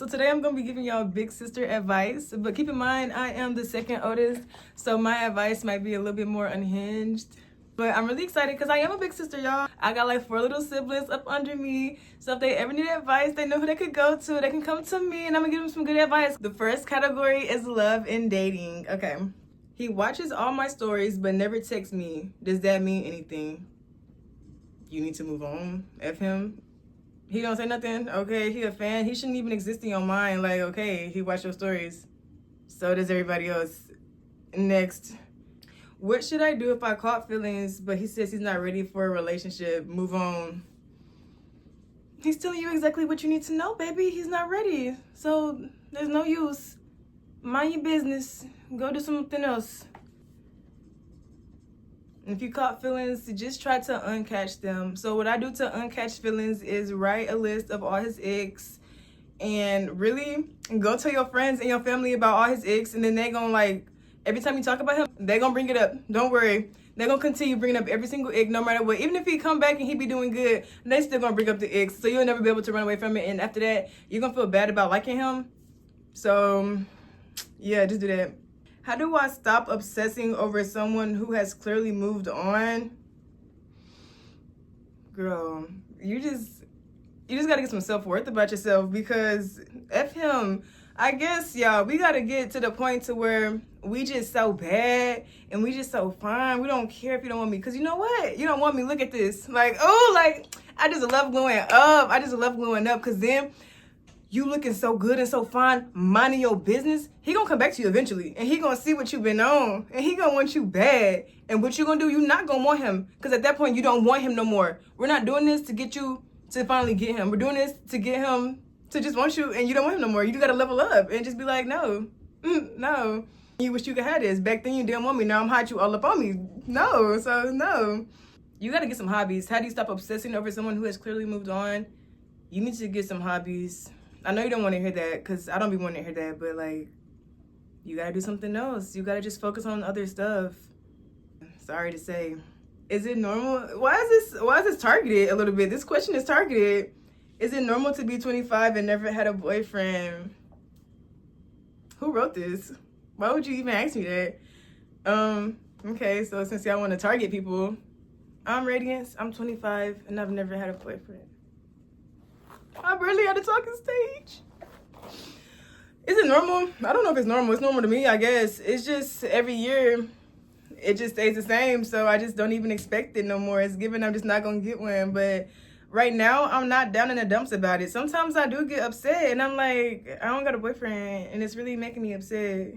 So today I'm going to be giving y'all big sister advice, but keep in mind I am the second oldest, so my advice might be a little bit more unhinged. But I'm really excited because I am a big sister, y'all. I got like 4 little siblings up under me, so if they ever need advice, they know who they could go to. They can come to me and I'm gonna give them some good advice. The first category is love and dating. Okay. He watches all my stories but never texts me. Does that mean anything? You need to move on. F him. He don't say nothing. Okay, he a fan. He shouldn't even exist in your mind. Like, okay, he watched your stories. So does everybody else. Next. What should I do if I caught feelings, but he says he's not ready for a relationship? Move on. He's telling you exactly what you need to know, baby. He's not ready. So there's no use. Mind your business. Go do something else. If you caught feelings, just try to uncatch them. So what I do to uncatch feelings is write a list of all his ex and really go tell your friends and your family about all his ex, and then they gonna like, every time you talk about him, they gonna bring it up. Don't worry. They're gonna continue bringing up every single ex no matter what. Even if he come back and he be doing good, they still gonna bring up the ex. So you'll never be able to run away from it. And after that, you're gonna feel bad about liking him. So yeah, just do that. How do I stop obsessing over someone who has clearly moved on? Girl, you just gotta get some self-worth about yourself, because F him. I guess, y'all, we gotta get to the point to where we just so bad and we just so fine. We don't care if you don't want me. Because you know what? You don't want me. Look at this. Like, oh, like, I just love glowing up. I just love glowing up, because then you looking so good and so fine, minding your business, he gonna come back to you eventually. And he gonna see what you've been on. And he gonna want you bad. And what you gonna do, you not gonna want him. Because at that point, you don't want him no more. We're not doing this to get you to finally get him. We're doing this to get him to just want you, and you don't want him no more. You gotta level up and just be like, no, no. You wish you could have this. Back then you didn't want me. Now I'm hot, you all up on me. No, so no. You gotta get some hobbies. How do you stop obsessing over someone who has clearly moved on? You need to get some hobbies. I know you don't want to hear that, because I don't be wanting to hear that, but like, you gotta do something else. You gotta just focus on other stuff. Sorry to say. Is it normal? Why is this targeted a little bit? This question is targeted. Is it normal to be 25 and never had a boyfriend? Who wrote this? Why would you even ask me that? Okay, so since y'all want to target people, I'm Radiance, I'm 25, and I've never had a boyfriend. I'm barely at the talking stage. Is it normal? I don't know if it's normal. It's normal to me, I guess. It's just every year, it just stays the same, so I just don't even expect it no more. It's given, I'm just not going to get one, but right now, I'm not down in the dumps about it. Sometimes I do get upset, and I'm like, I don't got a boyfriend, and it's really making me upset.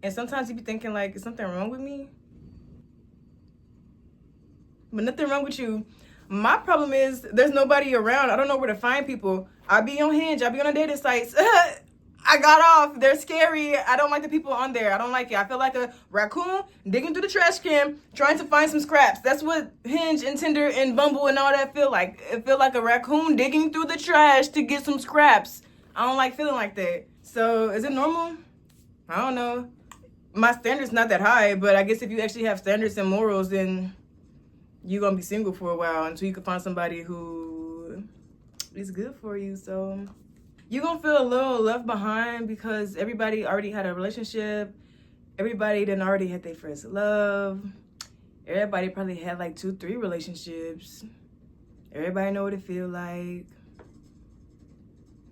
And sometimes you be thinking, like, is something wrong with me? But nothing wrong with you. My problem is there's nobody around. I don't know where to find people. I be on Hinge. I be on a dating sites. I got off. They're scary. I don't like the people on there. I don't like it. I feel like a raccoon digging through the trash can trying to find some scraps. That's what Hinge and Tinder and Bumble and all that feel like. It feel like a raccoon digging through the trash to get some scraps. I don't like feeling like that. So is it normal? I don't know. My standard's not that high, but I guess if you actually have standards and morals, then you're going to be single for a while until you can find somebody who is good for you. So you're going to feel a little left behind because everybody already had a relationship. Everybody then already had their first love. Everybody probably had like 2-3 relationships. Everybody know what it feel like.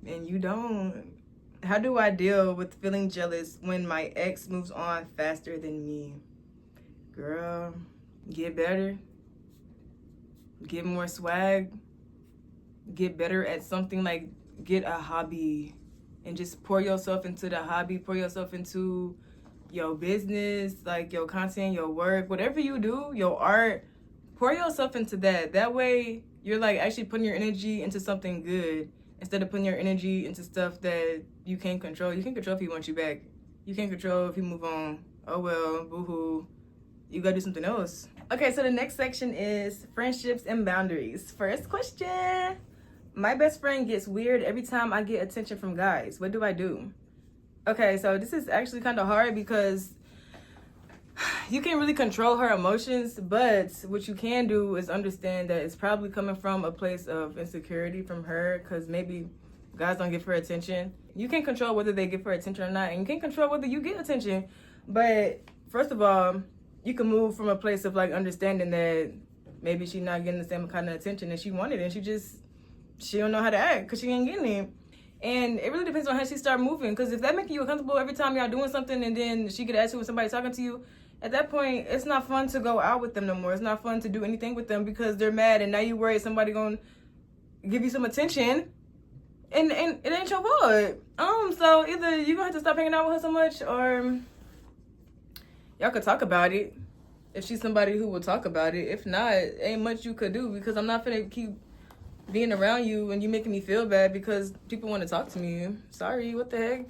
And you don't. How do I deal with feeling jealous when my ex moves on faster than me? Girl, get better. Get more swag. Get better at something, like get a hobby and just pour yourself into the hobby. Pour yourself into your business, like your content, your work, whatever you do, your art. Pour yourself into that. That way you're like actually putting your energy into something good instead of putting your energy into stuff that you can't control. You can control if he wants you back. You can't control if you move on. Oh well, boo-hoo. You gotta do something else. Okay, so the next section is friendships and boundaries. First question. My best friend gets weird every time I get attention from guys. What do I do? Okay, so this is actually kind of hard because you can't really control her emotions, but what you can do is understand that it's probably coming from a place of insecurity from her, because maybe guys don't give her attention. You can't control whether they give her attention or not, and you can't control whether you get attention. But first of all, you can move from a place of like understanding that maybe she's not getting the same kind of attention that she wanted, and she don't know how to act because she ain't getting it. And it really depends on how she start moving, because if that making you uncomfortable every time y'all doing something and then she get asked you when somebody talking to you, at that point, it's not fun to go out with them no more. It's not fun to do anything with them because they're mad, and now you worried somebody gonna give you some attention, and it ain't your fault. So either you gonna have to stop hanging out with her so much, or y'all could talk about it if she's somebody who will talk about it. If not, ain't much you could do, because I'm not gonna keep being around you and you making me feel bad because people want to talk to me. Sorry, what the heck?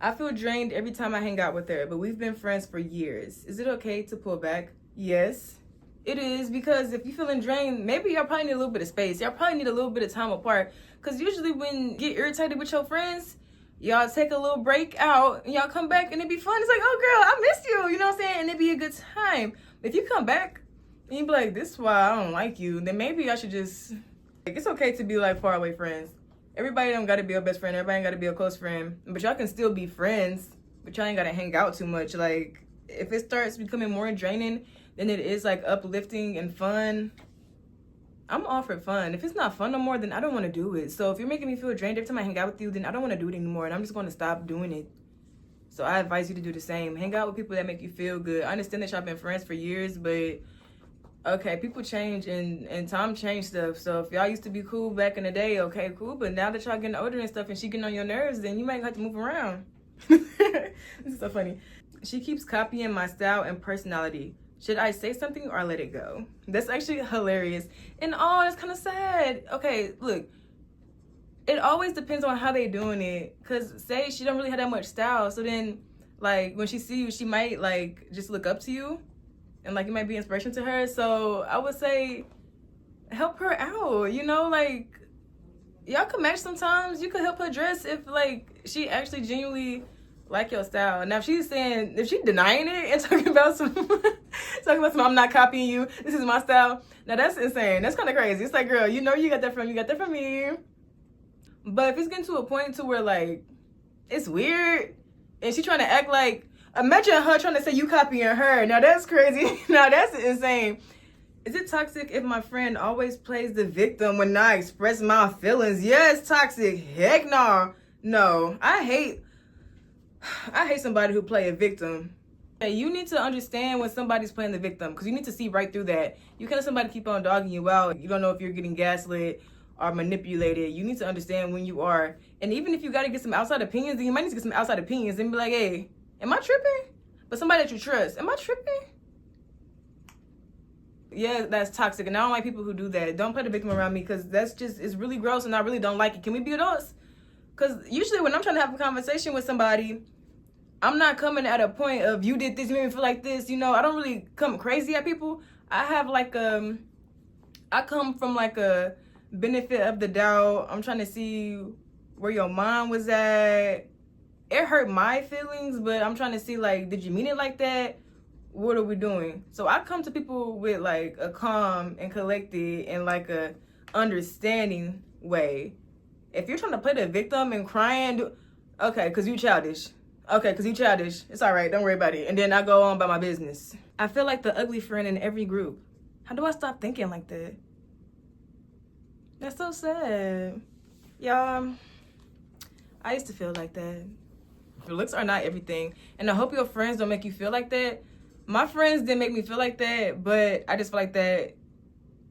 I feel drained every time I hang out with her, but we've been friends for years. Is it okay to pull back? Yes, it is, because if you're feeling drained, maybe y'all probably need a little bit of space. Y'all probably need a little bit of time apart, because usually when you get irritated with your friends, y'all take a little break out and y'all come back and it be fun. It's like, oh girl, I missed you, you know what I'm saying? And it be a good time. If you come back and you be like, this is why I don't like you, then maybe I should just, like, it's okay to be like far away friends. Everybody don't gotta be a best friend, everybody ain't gotta be a close friend, but y'all can still be friends, but y'all ain't gotta hang out too much. Like, if it starts becoming more draining than it is like uplifting and fun, I'm all for fun. If it's not fun no more, then I don't want to do it. So if you're making me feel drained every time I hang out with you, then I don't want to do it anymore, and I'm just going to stop doing it. So I advise you to do the same. Hang out with people that make you feel good. I understand that y'all been friends for years, but okay, people change, and time changed stuff. So if y'all used to be cool back in the day, okay, cool. But now that y'all getting older and stuff and she getting on your nerves, then you might have to move around. This is so funny. She keeps copying my style and personality. Should I say something or let it go? That's actually hilarious. And oh, that's kind of sad. Okay, look. It always depends on how they doing it. Because say she don't really have that much style. So then, like, when she see you, she might, like, just look up to you. And, like, it might be inspiration to her. So I would say help her out. You know, like, y'all could match sometimes. You could help her dress if, like, she actually genuinely like your style. Now, if she's denying it and talking about some, I'm not copying you, this is my style. Now, that's insane. That's kind of crazy. It's like, girl, you know you got that from me. But if it's getting to a point to where, like, it's weird, and she trying to act like, imagine her trying to say you copying her. Now, that's crazy. Now, that's insane. Is it toxic if my friend always plays the victim when I express my feelings? Yes, toxic. Heck no. No, I hate somebody who play a victim. Hey, you need to understand when somebody's playing the victim, because you need to see right through that. You can't let somebody keep on dogging you out. You don't know if you're getting gaslit or manipulated. You need to understand when you are. And even if you got to get some outside opinions, then you might need to get some outside opinions and be like, hey, am I tripping? But somebody that you trust, am I tripping? Yeah, that's toxic. And I don't like people who do that. Don't play the victim around me, because it's really gross, and I really don't like it. Can we be adults? Because usually when I'm trying to have a conversation with somebody, I'm not coming at a point of, you did this, you made me feel like this. You know, I don't really come crazy at people. I have like I come from like a benefit of the doubt. I'm trying to see where your mind was at. It hurt my feelings, but I'm trying to see, like, did you mean it like that? What are we doing? So I come to people with like a calm and collected and like a understanding way. If you're trying to play the victim and crying, okay, because you childish. Okay, because you childish. It's all right. Don't worry about it. And then I go on about my business. I feel like the ugly friend in every group. How do I stop thinking like that? That's so sad. Y'all, I used to feel like that. Your looks are not everything. And I hope your friends don't make you feel like that. My friends didn't make me feel like that, but I just feel like that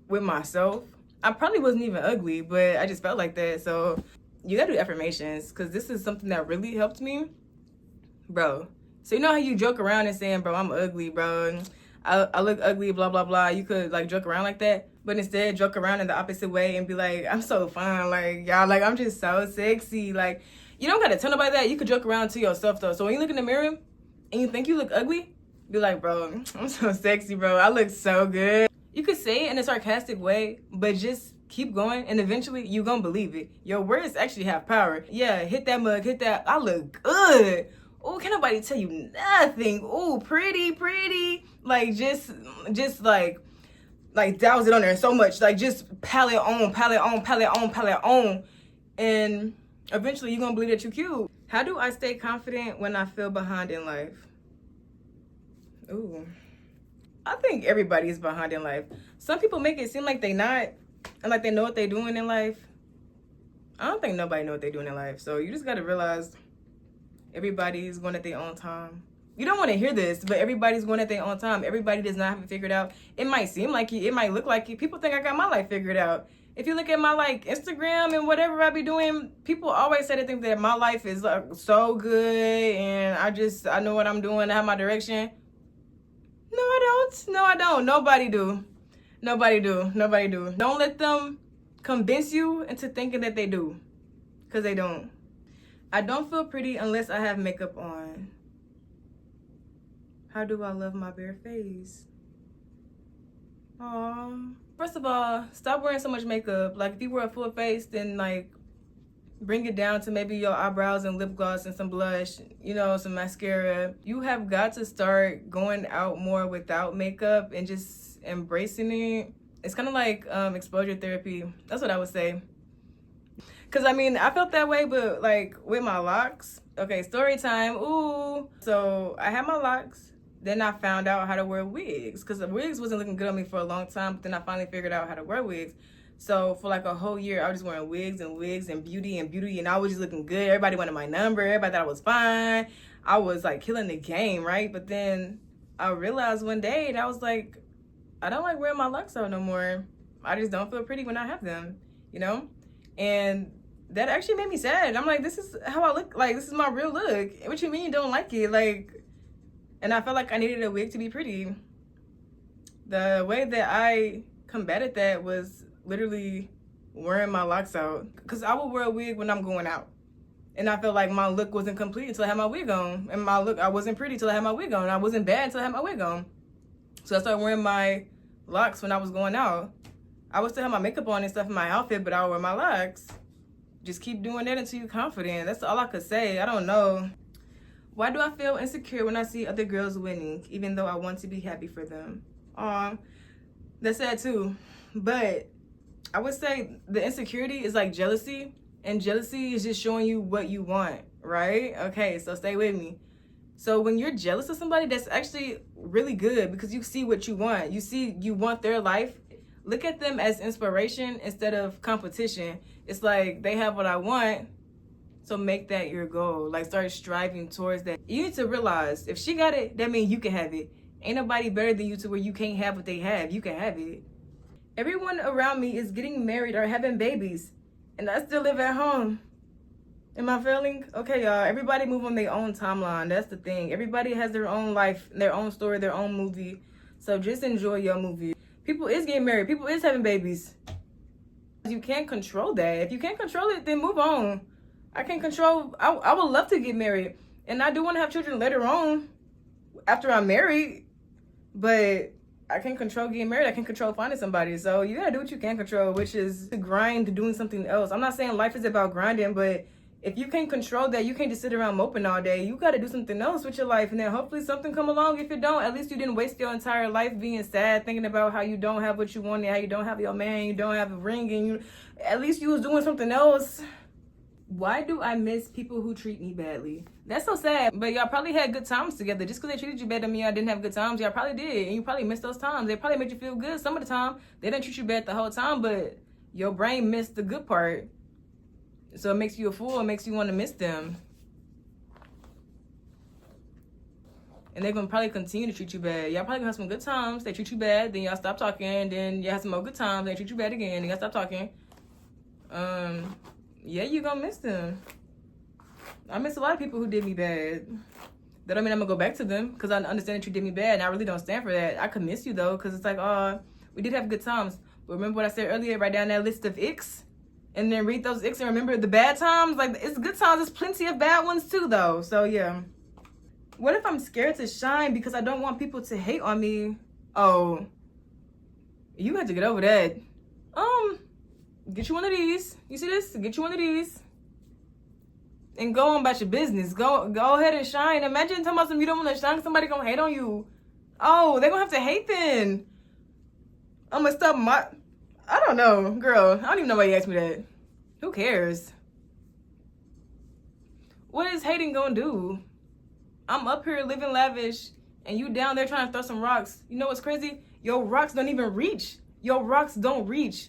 with myself. I probably wasn't even ugly, but I just felt like that. So you gotta do affirmations, because this is something that really helped me. Bro, so you know how you joke around and saying, bro, I'm ugly, bro, I look ugly, blah, blah, blah. You could like joke around like that, but instead joke around in the opposite way and be like, I'm so fine, like, y'all, like, I'm just so sexy. Like, you don't gotta tell nobody that. You could joke around to yourself though. So when you look in the mirror and you think you look ugly, be like, bro, I'm so sexy, bro, I look so good. You could say it in a sarcastic way, but just keep going, and eventually you gonna believe it. Your words actually have power. Yeah, hit that mug, hit that, I look good. Oh, can't nobody tell you nothing. Oh, pretty. Like, just like douse it on there so much. Like, just pal it on. And Eventually, you're gonna believe that you're cute. How do I stay confident when I feel behind in life? Ooh. I think everybody is behind in life. Some people make it seem like they not, and like they know what they're doing in life. I don't think nobody know what they're doing in life. So you just gotta realize everybody's going at their own time. You don't want to hear this, but everybody's going at their own time. Everybody does not have it figured out. It might seem like it. It might look like it. People think I got my life figured out. If you look at my like Instagram and whatever I be doing, people always say they think that my life is like so good and I know what I'm doing. I have my direction. No, I don't. No, I don't. Nobody do. Nobody do. Nobody do. Don't let them convince you into thinking that they do, because they don't. I don't feel pretty unless I have makeup on. How do I love my bare face? Aww. First of all, stop wearing so much makeup. Like, if you wear a full face, then like bring it down to maybe your eyebrows and lip gloss and some blush, you know, some mascara. You have got to start going out more without makeup and just embracing it. It's kind of like exposure therapy. That's what I would say. Because, I mean, I felt that way, but like with my locks. Okay, story time. Ooh. So I had my locks. Then I found out how to wear wigs, because the wigs wasn't looking good on me for a long time. But then I finally figured out how to wear wigs. So for like a whole year, I was just wearing wigs and beauty, and I was just looking good. Everybody wanted my number. Everybody thought I was fine. I was like killing the game, right? But then I realized one day, and I was like, I don't like wearing my locks out no more. I just don't feel pretty when I have them, you know? And that actually made me sad. I'm like, this is how I look. Like, this is my real look. What you mean you don't like it? Like, and I felt like I needed a wig to be pretty. The way that I combated that was literally wearing my locks out, because I would wear a wig when I'm going out, and I felt like my look wasn't complete until I had my wig on, and I wasn't pretty until I had my wig on, I wasn't bad until I had my wig on. So I started wearing my locks when I was going out. I would still have my makeup on and stuff in my outfit, but I would wear my locks. Just keep doing that until you're confident. That's all I could say. I don't know. Why do I feel insecure when I see other girls winning, even though I want to be happy for them? That's sad too. But I would say the insecurity is like jealousy, and jealousy is just showing you what you want, right? Okay, so stay with me. So when you're jealous of somebody, that's actually really good, because you see what you want. You see you want their life. Look at them as inspiration instead of competition. It's like, they have what I want, so make that your goal. Like, start striving towards that. You need to realize, if she got it, that means you can have it. Ain't nobody better than you to where you can't have what they have. You can have it. Everyone around me is getting married or having babies, and I still live at home. Am I failing? Okay, y'all. Everybody move on their own timeline. That's the thing. Everybody has their own life, their own story, their own movie. So just enjoy your movie. People is getting married. People is having babies. You can't control that. If you can't control it, then move on. I can't control. I would love to get married, and I do want to have children later on after I'm married, but I can't control getting married. I can't control finding somebody. So you gotta do what you can control, which is to grind doing something else. I'm not saying life is about grinding, but if you can't control that, you can't just sit around moping all day. You gotta do something else with your life, and then hopefully something come along. If you don't, at least you didn't waste your entire life being sad, thinking about how you don't have what you wanted, how you don't have your man, you don't have a ring, and you at least you was doing something else. Why do I miss people who treat me badly? That's so sad. But y'all probably had good times together. Just because they treated you better than me, I didn't have good times. Y'all probably did. And you probably missed those times. They probably made you feel good some of the time. They didn't treat you bad the whole time, but your brain missed the good part. So it makes you a fool. It makes you want to miss them. And they're going to probably continue to treat you bad. Y'all probably going to have some good times. They treat you bad. Then y'all stop talking. Then you have some more good times. They treat you bad again. Then y'all stop talking. Yeah, you're going to miss them. I miss a lot of people who did me bad. That don't mean I'm going to go back to them, because I understand that you did me bad, and I really don't stand for that. I could miss you, though, because it's like, we did have good times. But remember what I said earlier? Write down that list of icks, and then read those icks and remember the bad times. Like, it's good times. There's plenty of bad ones, too, though. So, yeah. What if I'm scared to shine because I don't want people to hate on me? Oh, you have to get over that. Get you one of these. You see this? Get you one of these. And go on about your business. Go ahead and shine. Imagine talking about something you don't want to shine, somebody gonna hate on you. Oh, they're gonna have to hate then. I'm gonna stop I don't know, girl. I don't even know why you asked me that. Who cares? What is hating gonna do? I'm up here living lavish, and you down there trying to throw some rocks. You know what's crazy? Your rocks don't even reach. Your rocks don't reach.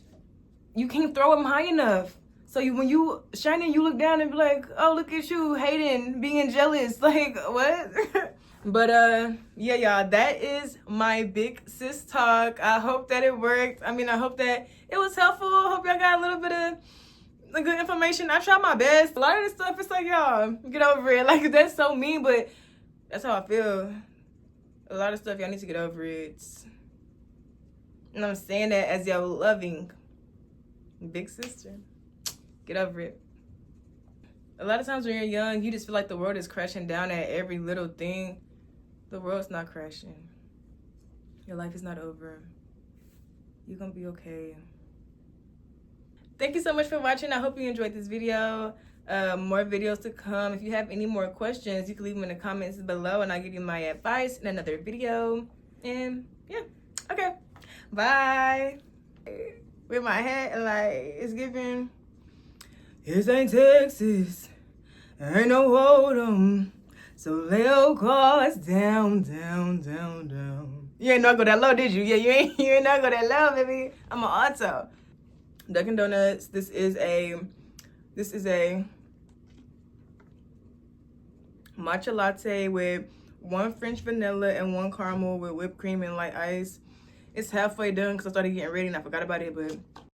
You can't throw them high enough. So when you shining, you look down and be like, oh, look at you hating, being jealous. Like, what? But yeah, y'all, that is my big sis talk. I hope that it worked. I mean, I hope that it was helpful. I hope y'all got a little bit of good information. I tried my best. A lot of this stuff, it's like, y'all, get over it. Like, that's so mean, but that's how I feel. A lot of stuff, y'all need to get over it. And I'm saying that as your loving big sister. Get over it. A lot of times when you're young, you just feel like the world is crashing down at every little thing. The world's not crashing. Your life is not over. You're gonna be okay. Thank you so much for watching. I hope you enjoyed this video. More videos to come. If you have any more questions, you can leave them in the comments below and I'll give you my advice in another video. And yeah, okay. Bye. With my hat, like, it's giving, this ain't Texas, ain't no hold'em, so lay your cards down, down, down, down. You ain't not go that low, did you? Yeah, you ain't not go that low, baby. I'm an auto. Dunkin' Donuts, this is a matcha latte with 1 French vanilla and 1 caramel with whipped cream and light ice. It's halfway done because I started getting ready and I forgot about it, but